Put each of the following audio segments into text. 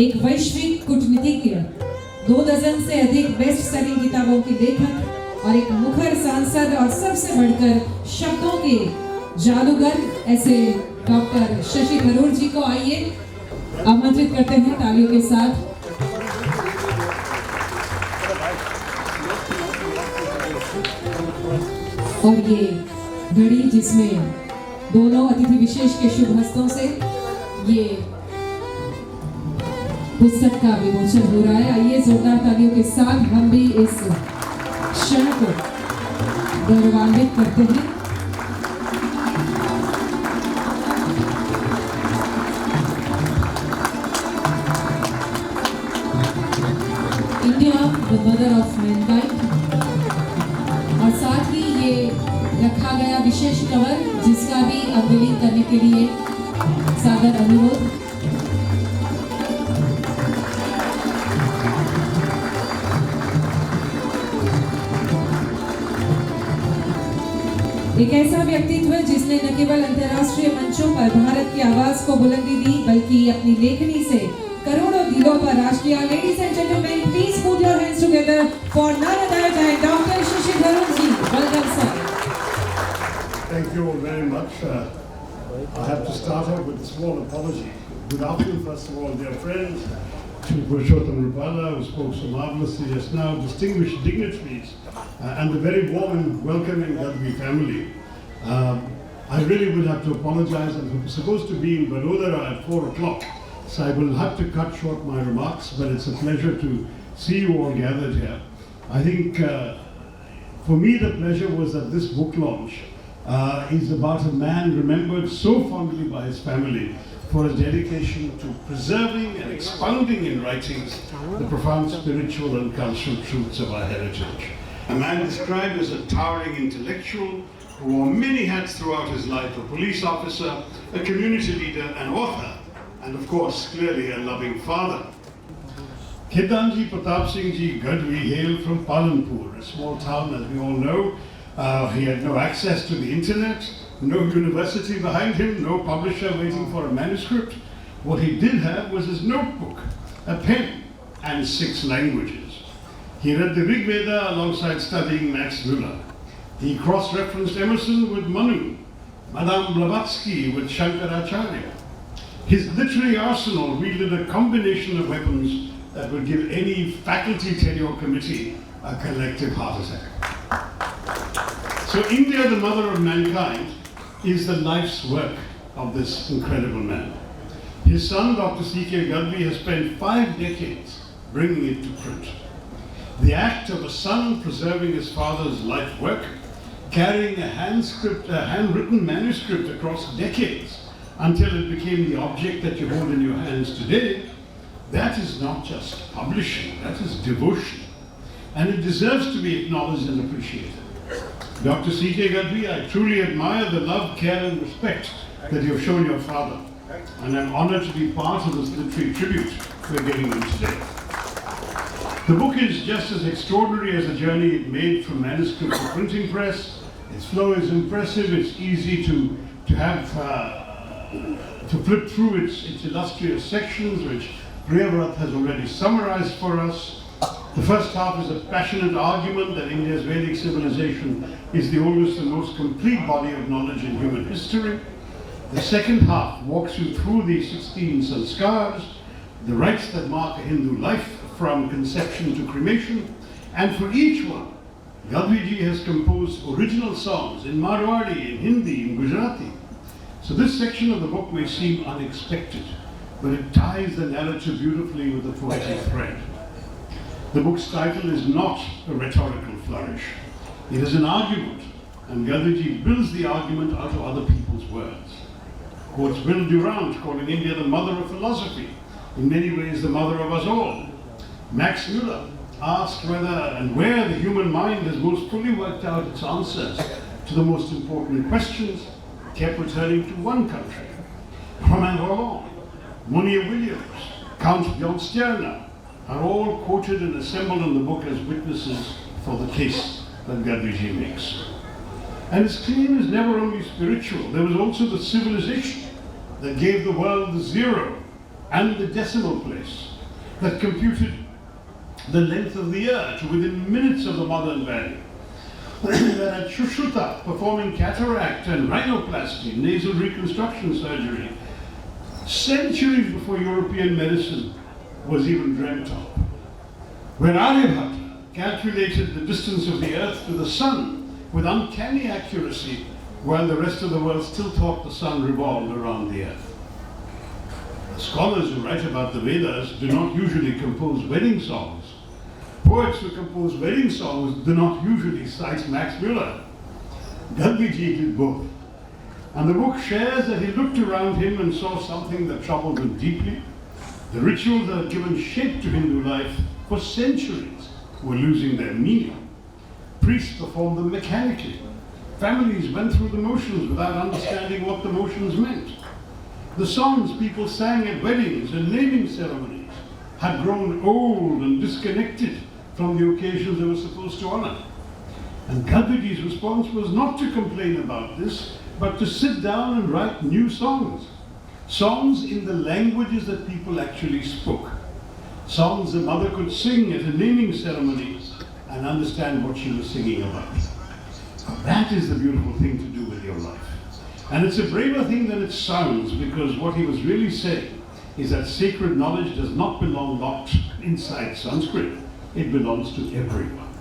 एक वैश्विक कूटनीतिज्ञ, 2 डज़न से अधिक बेस्ट सेलिंग किताबों की लेखक और एक मुखर सांसद और सबसे बढ़कर शब्दों के जादूगर ऐसे डॉक्टर शशि थरूर जी को आइए आमंत्रित करते हैं तालियों के साथ। और ये घड़ी जिसमें दोनों अतिथि विशेष के शुभ हस्तों से ये पुस्तक का विमोचन हो रहा है। आइए जोरदार तालियों के साथ हम भी इस क्षण को गौरवान्वित करते हैं। India the mother of Mankind, और साथ ही ये रखा गया विशेष कवर जिसका भी अनवीलिंग करने के लिए सादर अनुरोध। एक ऐसा व्यक्तित्व जिसने न केवल अंतर्राष्ट्रीय मंचों पर भारत की आवाज को बुलंदी दी बल्कि अपनी लेखनी से करोड़ों दिलों पर राज किया। Ladies and gentlemen, please put your hands together for none other than Dr. Shashi Tharoor ji. Welcome, sir. Thank you all very much. I have to start off with a small apology. Good afternoon, first of all, dear friends. Shri 𝐒𝐡𝐚𝐫𝐨𝐵, who spoke so marvelously just now, distinguished dignitaries, and the very warm and welcoming Gadhvi family. I really would have to apologize. I'm supposed to be in Vadodara at 4 o'clock, so I will have to cut short my remarks, but it's a pleasure to see you all gathered here. I think for me the pleasure was that this book launch is about a man remembered so fondly by his family for his dedication to preserving and expounding in writings the profound spiritual and cultural truths of our heritage. A man described as a towering intellectual who wore many hats throughout his life: a police officer, a community leader, an author, and of course, clearly a loving father. 𝐋𝐚𝐮𝐬𝐴 Gadhvi hailed from Palanpur, a small town, as we all know. He had no access to the internet, no university behind him, no publisher waiting for a manuscript. What he did have was his notebook, a pen, and 6 languages. He read the Rig Veda alongside studying Max Muller. He cross-referenced Emerson with Manu, Madame Blavatsky with Shankaracharya. His literary arsenal wielded a combination of weapons that would give any faculty tenure committee a collective heart attack. So India, the mother of mankind, is the life's work of this incredible man. His son, Dr. C.K. Gadhvi, has spent 5 decades bringing it to print. The act of a son preserving his father's life work, carrying a handwritten manuscript across decades until it became the object that you hold in your hands today, that is not just publishing, that is devotion. And it deserves to be acknowledged and appreciated. Dr. C.K. Gadhvi, I truly admire the love, care and respect that you have shown your father, and I'm honored to be part of this literary tribute we're giving him today. The book is just as extraordinary as the journey it made from manuscript to printing press. Its flow is impressive, it's easy to flip through its illustrious sections, which Priyavrat has already summarized for us. The first half is a passionate argument that India's Vedic civilization is the oldest and most complete body of knowledge in human history. The second half walks you through the 16 sanskars, the rites that mark a Hindu life from conception to cremation, and for each one, Gadhvi ji has composed original songs in Marwari, in Hindi, in Gujarati. So this section of the book may seem unexpected, but it ties the narrative beautifully with a poetic thread. The book's title is not a rhetorical flourish. It is an argument, and Gadhvi ji builds the argument out of other people's words. Quotes Will Durant, calling India the mother of philosophy, in many ways the mother of us all. Max Muller asked whether and where the human mind has most fully worked out its answers to the most important questions, kept returning to one country. Romain Rolland, Monia Williams, Count John Stierna, are all quoted and assembled in the book as witnesses for the case that Gadhvi ji makes. And his claim is never only spiritual. There was also the civilization that gave the world the zero and the decimal place that computed the length of the year to within minutes of the modern value. That had Sushruta performing cataract and rhinoplasty, nasal reconstruction surgery, centuries before European medicine was even dreamt of. Where Aryabhata calculated the distance of the earth to the sun with uncanny accuracy, while the rest of the world still thought the sun revolved around the earth. The scholars who write about the Vedas do not usually compose wedding songs. Poets who compose wedding songs do not usually cite Max Muller. Gadhvi did both. And the book shares that he looked around him and saw something that troubled him deeply. The rituals that had given shape to Hindu life for centuries were losing their meaning. Priests performed them mechanically. Families went through the motions without understanding what the motions meant. The songs people sang at weddings and naming ceremonies had grown old and disconnected from the occasions they were supposed to honor. And Gadhviji's response was not to complain about this, but to sit down and write new songs. Songs in the languages that people actually spoke. Songs a mother could sing at a naming ceremony and understand what she was singing about. That is the beautiful thing to do with your life. And it's a braver thing than it sounds, because what he was really saying is that sacred knowledge does not belong locked inside Sanskrit. It belongs to everyone.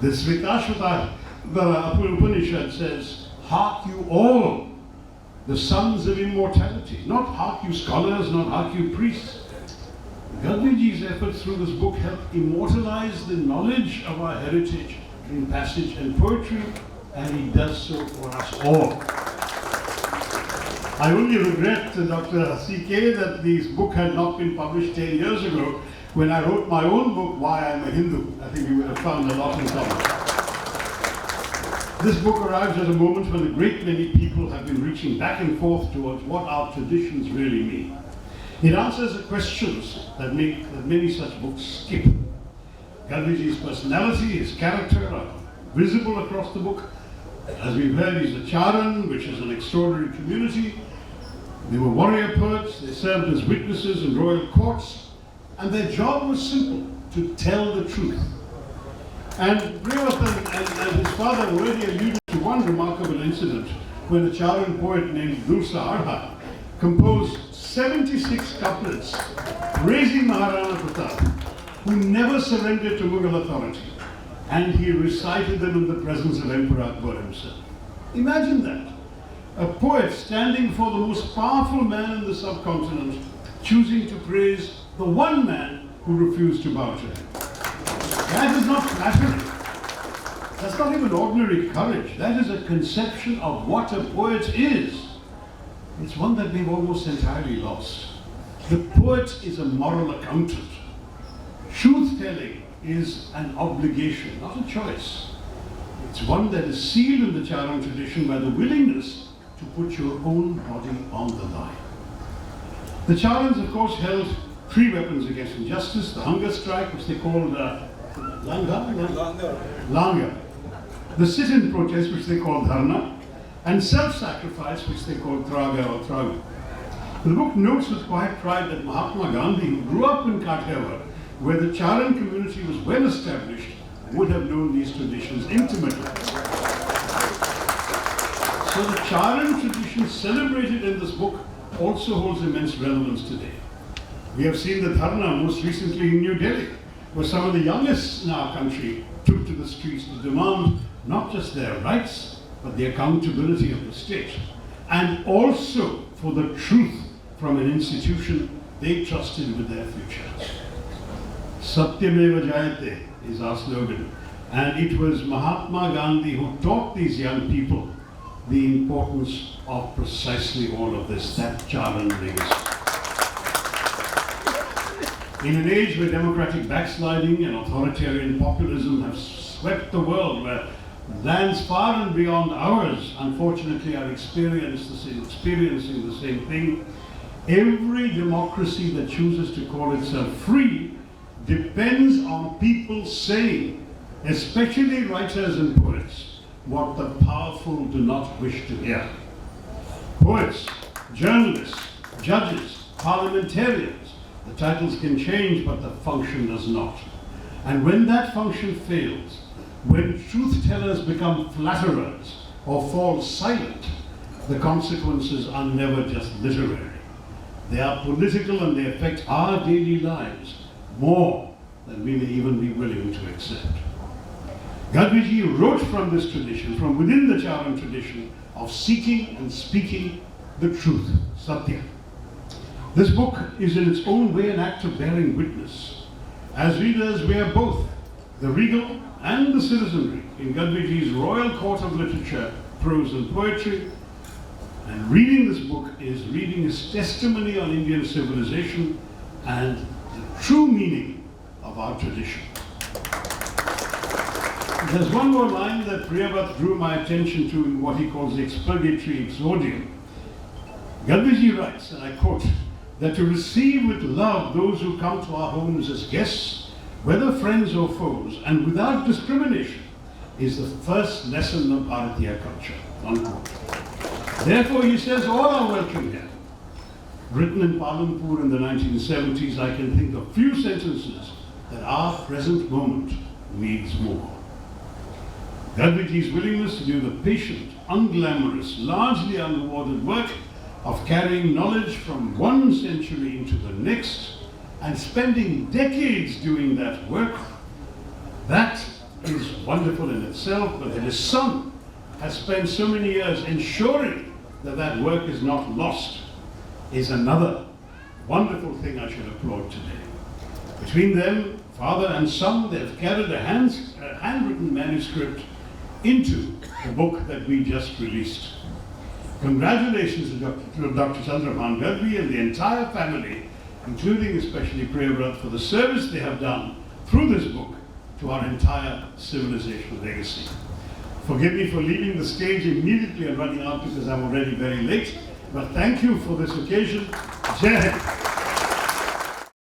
The Svetashvatara, the Upanishad says, "Hark you all, the sons of immortality." Not hark you scholars, not hark you priests. Gadhviji's efforts through this book help immortalize the knowledge of our heritage in passage and poetry, and he does so for us all. I only regret, Dr. C.K., that this book had not been published 10 years ago. When I wrote my own book, Why I'm a Hindu, I think you would have found a lot in common. This book arrives at a moment when a great many people have been reaching back and forth towards what our traditions really mean. It answers the questions that many such books skip. Gadhviji's personality, his character are visible across the book. As we've heard, he's a Charan, which is an extraordinary community. They were warrior poets, they served as witnesses in royal courts, and their job was simple, to tell the truth. And Rewathan and his father already alluded to one remarkable incident when a Charan poet named Dursa Arha composed 76 couplets praising Maharana Pratap, who never surrendered to Mughal authority, and he recited them in the presence of Emperor Akbar himself. Imagine that. A poet standing for the most powerful man in the subcontinent, choosing to praise the one man who refused to bow to him. That is not flattery. That's not even ordinary courage. That is a conception of what a poet is. It's one that we've almost entirely lost. The poet is a moral accountant. Truth-telling is an obligation, not a choice. It's one that is sealed in the Charan tradition by the willingness to put your own body on the line. The Charans, of course, held 3 weapons against injustice: the hunger strike, which they called Langa, the sit-in protest, which they called Dharna, and self-sacrifice, which they called Traga or Traga. The book notes with quiet pride that Mahatma Gandhi, who grew up in Ǩaඨiāvār, where the Charan community was well established, would have known these traditions intimately. So the Charan tradition celebrated in this book also holds immense relevance today. We have seen the Dharna most recently in New Delhi, where some of the youngest in our country took to the streets to demand not just their rights, but the accountability of the state, and also for the truth from an institution they trusted with their futures. 𝐓𝐴𝐚𝐬𝐴 is our slogan, and it was Mahatma Gandhi who taught these young people the importance of precisely all of this, that Charan legacy. In an age where democratic backsliding and authoritarian populism have swept the world, where lands far and beyond ours, unfortunately, are experiencing the same thing, every democracy that chooses to call itself free depends on people saying, especially writers and poets, what the powerful do not wish to hear. Poets, journalists, judges, parliamentarians. The titles can change, but the function does not. And when that function fails, when truth-tellers become flatterers or fall silent, the consequences are never just literary. They are political and they affect our daily lives more than we may even be willing to accept. Gadhvi wrote from this tradition, from within the Charan tradition, of seeking and speaking the truth, Satya. This book is in its own way an act of bearing witness. As readers, we are both the regal and the citizenry in Gadhvi's royal court of literature, prose and poetry. And reading this book is reading his testimony on Indian civilization and the true meaning of our tradition. There's one more line that Priyavrat drew my attention to in what he calls the expurgatory exordium. Gadhvi writes, and I quote, that to receive with love those who come to our homes as guests, whether friends or foes, and without discrimination, is the first lesson of Bharatiya culture, unquote. Therefore, he says, all are welcome here. Written in Palanpur in the 1970s, I can think of few sentences that our present moment needs more. Gadhvi's willingness to do the patient, unglamorous, largely unrewarded work of carrying knowledge from one century into the next and spending decades doing that work, that is wonderful in itself, but that his son has spent so many years ensuring that that work is not lost is another wonderful thing I should applaud today. Between them, father and son, they have carried a handwritten manuscript into the book that we just released. Congratulations to Dr. Chandrabhan Gadhvi and the entire family, including especially Priyavrat, for the service they have done through this book to our entire civilizational legacy. Forgive me for leaving the stage immediately and running out because I'm already very late, but thank you for this occasion. Jai Hind.